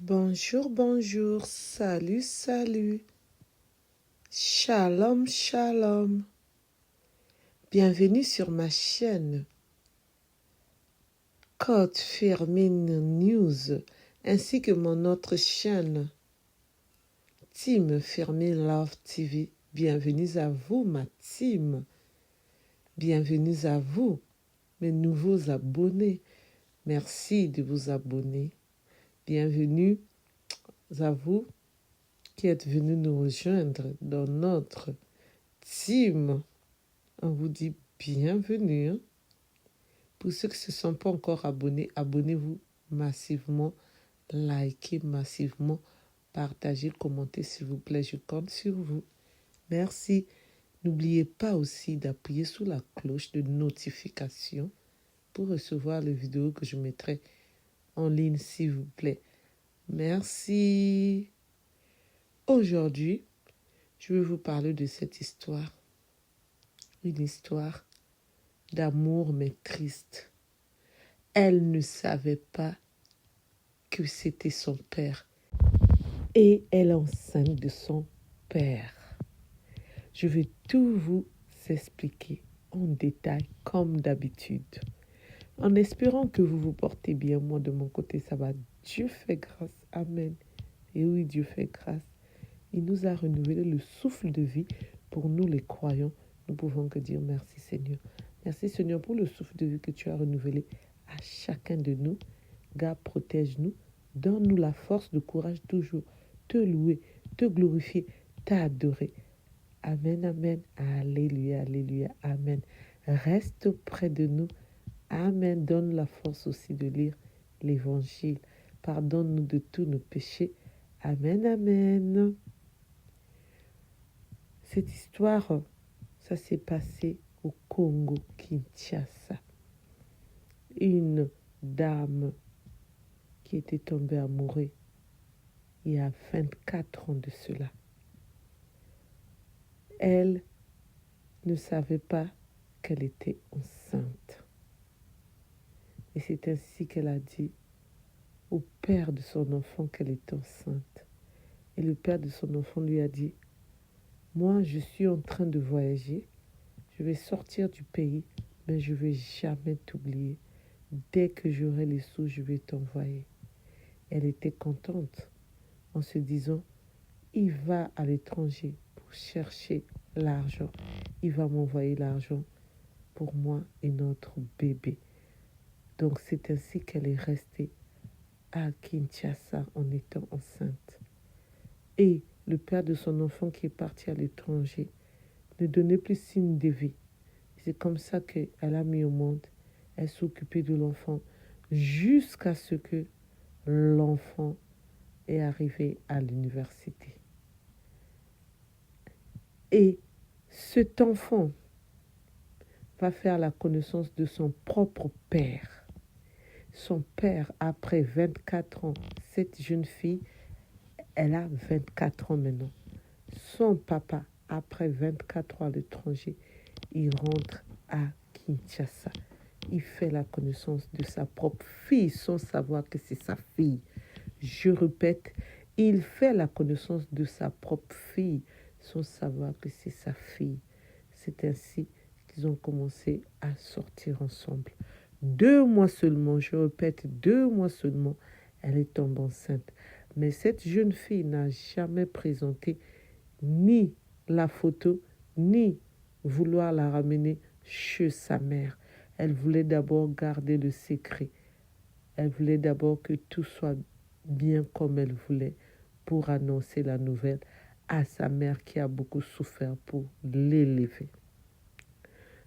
Bonjour, bonjour, salut, salut. Shalom, shalom. Bienvenue sur ma chaîne Code Fermine News ainsi que mon autre chaîne Team Fermine Love TV. Bienvenue à vous, ma team. Bienvenue à vous, mes nouveaux abonnés. Merci de vous abonner. Bienvenue à vous qui êtes venus nous rejoindre dans notre team. On vous dit bienvenue. Hein? Pour ceux qui ne se sont pas encore abonnés, abonnez-vous massivement, likez massivement, partagez, commentez s'il vous plaît. Je compte sur vous. Merci. N'oubliez pas aussi d'appuyer sur la cloche de notification pour recevoir les vidéos que je mettrai en ligne, s'il vous plaît. Merci. Aujourd'hui, je vais vous parler de cette histoire. Une histoire d'amour mais triste. Elle ne savait pas que c'était son père et elle est enceinte de son père. Je vais tout vous expliquer en détail comme d'habitude. En espérant que vous vous portez bien, moi de mon côté ça va. Dieu fait grâce. Amen. Et oui, Dieu fait grâce. Il nous a renouvelé le souffle de vie pour nous les croyants. Nous pouvons que dire merci Seigneur. Merci Seigneur pour le souffle de vie que tu as renouvelé à chacun de nous. Garde, protège-nous. Donne-nous la force, le courage toujours. Te louer, te glorifier, t'adorer. Amen, amen. Alléluia, alléluia, amen. Reste près de nous. Amen. Donne la force aussi de lire l'évangile. Pardonne-nous de tous nos péchés. Amen, amen. Cette histoire, ça s'est passé au Congo, Kinshasa. Une dame qui était tombée amoureuse il y a 24 ans de cela. Elle ne savait pas qu'elle était enceinte. Et c'est ainsi qu'elle a dit au père de son enfant qu'elle était enceinte. Et le père de son enfant lui a dit, moi je suis en train de voyager, je vais sortir du pays, mais je ne vais jamais t'oublier. Dès que j'aurai les sous, je vais t'envoyer. Elle était contente en se disant, il va à l'étranger pour chercher l'argent. Il va m'envoyer l'argent pour moi et notre bébé. Donc c'est ainsi qu'elle est restée à Kinshasa en étant enceinte. Et le père de son enfant qui est parti à l'étranger ne donnait plus signe de vie. C'est comme ça qu'elle a mis au monde. Elle s'occupait de l'enfant jusqu'à ce que l'enfant est arrivé à l'université. Et cet enfant va faire la connaissance de son propre père. Son père, après 24 ans, cette jeune fille, elle a 24 ans maintenant. Son papa, après 24 ans à l'étranger, il rentre à Kinshasa. Il fait la connaissance de sa propre fille sans savoir que c'est sa fille. Je répète, il fait la connaissance de sa propre fille sans savoir que c'est sa fille. C'est ainsi qu'ils ont commencé à sortir ensemble. 2 mois seulement, je répète, 2 mois seulement, elle est tombée enceinte. Mais cette jeune fille n'a jamais présenté ni la photo, ni vouloir la ramener chez sa mère. Elle voulait d'abord garder le secret. Elle voulait d'abord que tout soit bien comme elle voulait pour annoncer la nouvelle à sa mère qui a beaucoup souffert pour l'élever.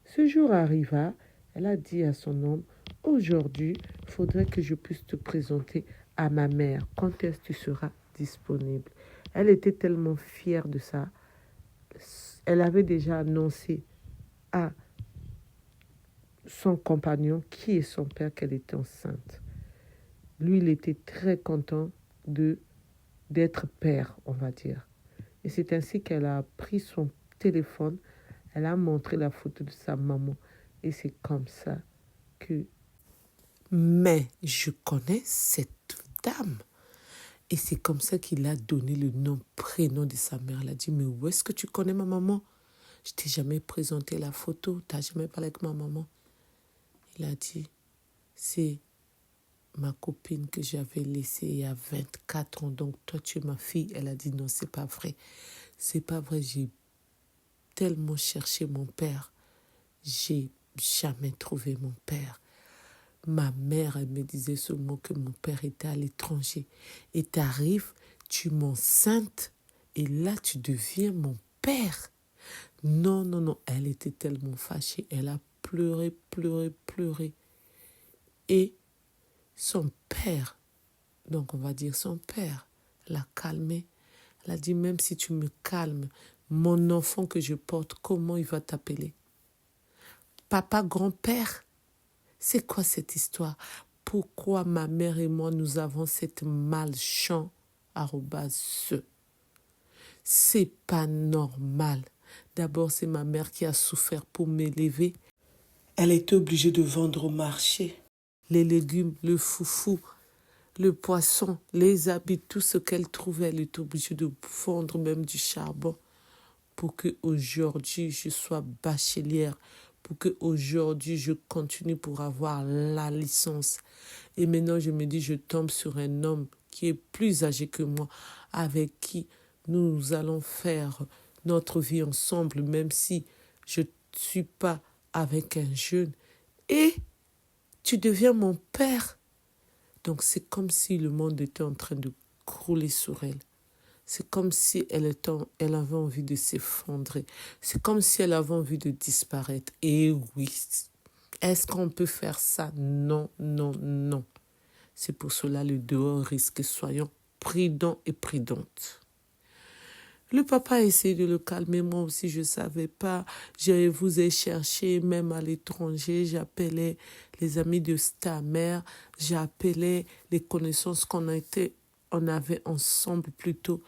Ce jour arriva, elle a dit à son homme, aujourd'hui, il faudrait que je puisse te présenter à ma mère. Quand est-ce que tu seras disponible? Elle était tellement fière de ça. Elle avait déjà annoncé à son compagnon, qui est son père, qu'elle était enceinte. Lui, il était très content d'être père, on va dire. Et c'est ainsi qu'elle a pris son téléphone, elle a montré la photo de sa maman. Et c'est comme ça que... Mais je connais cette dame. Et c'est comme ça qu'il a donné le nom, prénom de sa mère. Il a dit, mais où est-ce que tu connais ma maman? Je t'ai jamais présenté la photo, tu n'as jamais parlé avec ma maman. Il a dit, c'est ma copine que j'avais laissée il y a 24 ans, donc toi tu es ma fille. Elle a dit, non, c'est pas vrai. C'est pas vrai, j'ai tellement cherché mon père. J'ai jamais trouvé mon père. Ma mère, elle me disait seulement que mon père était à l'étranger. Et t'arrives, tu m'enceintes, et là, tu deviens mon père. Non, non, non, elle était tellement fâchée. Elle a pleuré, pleuré, pleuré. Et son père, donc on va dire son père, l'a calmée. Elle a dit, même si tu me calmes, mon enfant que je porte, comment il va t'appeler? Papa, grand-père? C'est quoi cette histoire? Pourquoi ma mère et moi, nous avons cette malchance @ce? C'est pas normal. D'abord, c'est ma mère qui a souffert pour m'élever. Elle était obligée de vendre au marché les légumes, le foufou, le poisson, les habits, tout ce qu'elle trouvait. Elle était obligée de vendre même du charbon pour qu'aujourd'hui, je sois bachelière, pour qu'aujourd'hui, je continue pour avoir la licence. Et maintenant, je me dis, je tombe sur un homme qui est plus âgé que moi, avec qui nous allons faire notre vie ensemble, même si je ne suis pas avec un jeune. Et tu deviens mon père. Donc, c'est comme si le monde était en train de crouler sur elle. C'est comme si elle avait envie de s'effondrer. C'est comme si elle avait envie de disparaître. Et oui, est-ce qu'on peut faire ça? Non, non, non. C'est pour cela le dehors risque. Soyons prudents et prudentes. Le papa a essayé de le calmer. Moi aussi, je ne savais pas. Je vous ai cherché même à l'étranger. J'appelais les amis de ta mère. J'appelais les connaissances qu'on avait ensemble plutôt.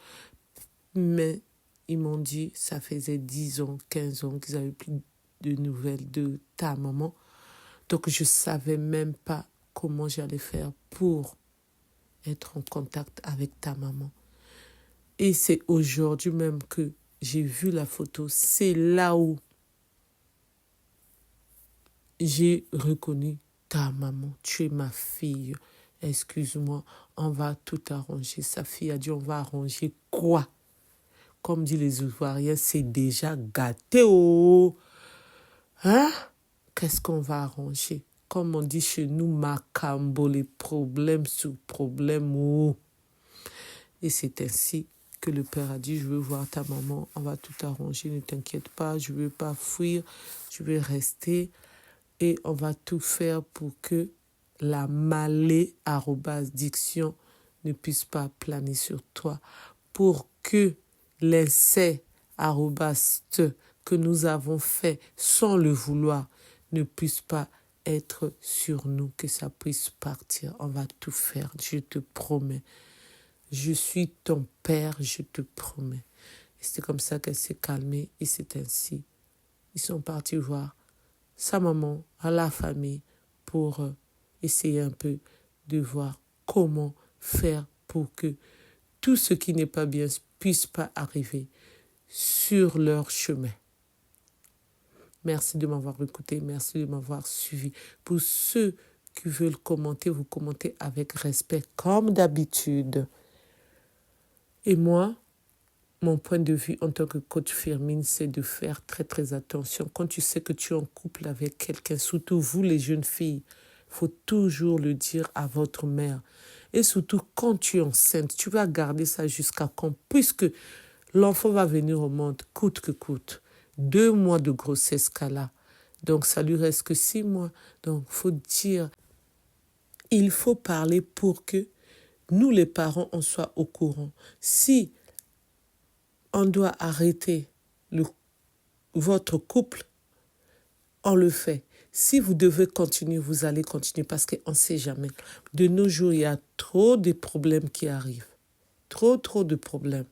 Mais ils m'ont dit, ça faisait 10 ans, 15 ans qu'ils n'avaient plus de nouvelles de ta maman. Donc, je ne savais même pas comment j'allais faire pour être en contact avec ta maman. Et c'est aujourd'hui même que j'ai vu la photo. C'est là où j'ai reconnu ta maman. Tu es ma fille. Excuse-moi, on va tout arranger. Sa fille a dit, on va arranger quoi? Comme disent les Ivoiriens, c'est déjà gâté. Oh! Hein? Qu'est-ce qu'on va arranger? Comme on dit chez nous, macambo, les problèmes sur problèmes. Oh! Et c'est ainsi que le père a dit, je veux voir ta maman, on va tout arranger, ne t'inquiète pas, je ne veux pas fuir, je vais rester et on va tout faire pour que la malée @diction ne puisse pas planer sur toi, pour que l'essai @te que nous avons fait sans le vouloir ne puisse pas être sur nous, que ça puisse partir. On va tout faire, je te promets. Je suis ton père, je te promets. Et c'est comme ça qu'elle s'est calmée et c'est ainsi. Ils sont partis voir sa maman, à la famille, pour essayer un peu de voir comment faire pour que tout ce qui n'est pas bien puisse pas arriver sur leur chemin. Merci de m'avoir écouté, merci de m'avoir suivi. Pour ceux qui veulent commenter, vous commentez avec respect comme d'habitude. Et moi, mon point de vue en tant que coach féminine, c'est de faire très très attention. Quand tu sais que tu es en couple avec quelqu'un, surtout vous les jeunes filles, il faut toujours le dire à votre mère. Et surtout quand tu es enceinte, tu vas garder ça jusqu'à quand? Puisque l'enfant va venir au monde coûte que coûte. 2 mois de grossesse qu'elle a. Donc ça lui reste que 6 mois. Donc il faut parler pour que nous les parents, on soit au courant. Si on doit arrêter votre couple, on le fait. Si vous devez continuer, vous allez continuer parce qu'on ne sait jamais. De nos jours, il y a trop de problèmes qui arrivent. Trop de problèmes.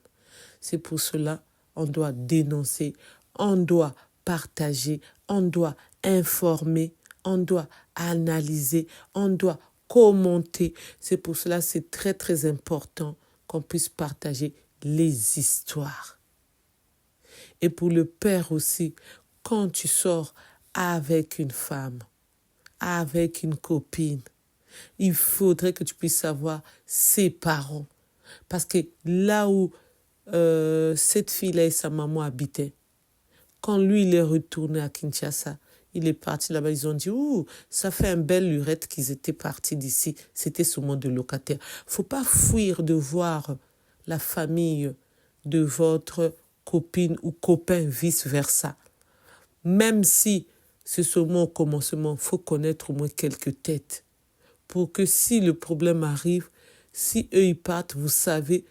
C'est pour cela on doit dénoncer, on doit partager, on doit informer, on doit analyser, on doit commenter. C'est pour cela c'est très très important qu'on puisse partager les histoires. Et pour le père aussi, quand tu sors avec une femme, avec une copine, il faudrait que tu puisses savoir ses parents. Parce que là où cette fille-là et sa maman habitaient, quand lui, il est retourné à Kinshasa, il est parti là-bas, ils ont dit, ouh, ça fait un bel lurette qu'ils étaient partis d'ici. C'était seulement de locataires. Faut pas fuir de voir la famille de votre copine ou copain, vice-versa. Même si c'est seulement au commencement, il faut connaître au moins quelques têtes. Pour que si le problème arrive, si eux ils partent, vous savez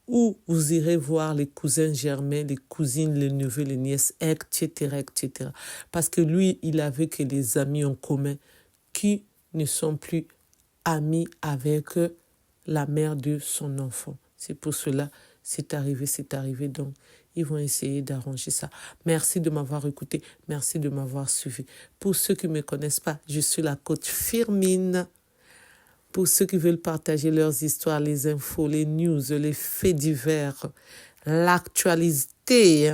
où vous irez voir les cousins germains, les cousines, les neveux, les nièces, etc., etc. Parce que lui, il avait que des amis en commun qui ne sont plus amis avec la mère de son enfant. C'est pour cela, c'est arrivé. Donc, ils vont essayer d'arranger ça. Merci de m'avoir écouté. Merci de m'avoir suivi. Pour ceux qui ne me connaissent pas, je suis la coach Firmine. Pour ceux qui veulent partager leurs histoires, les infos, les news, les faits divers, l'actualité,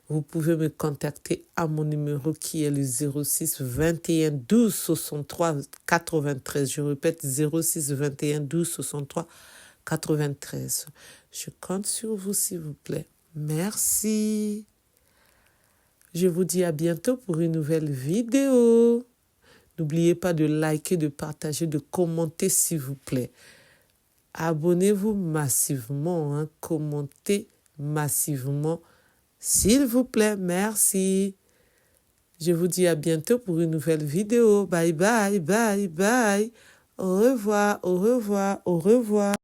vous pouvez me contacter à mon numéro qui est le 06 21 12 63 93. Je répète, 06 21 12 63 93. Je compte sur vous, s'il vous plaît. Merci. Je vous dis à bientôt pour une nouvelle vidéo. N'oubliez pas de liker, de partager, de commenter, s'il vous plaît. Abonnez-vous massivement, commentez massivement, s'il vous plaît. Merci. Je vous dis à bientôt pour une nouvelle vidéo. Bye, bye, bye, bye. Au revoir, au revoir, au revoir.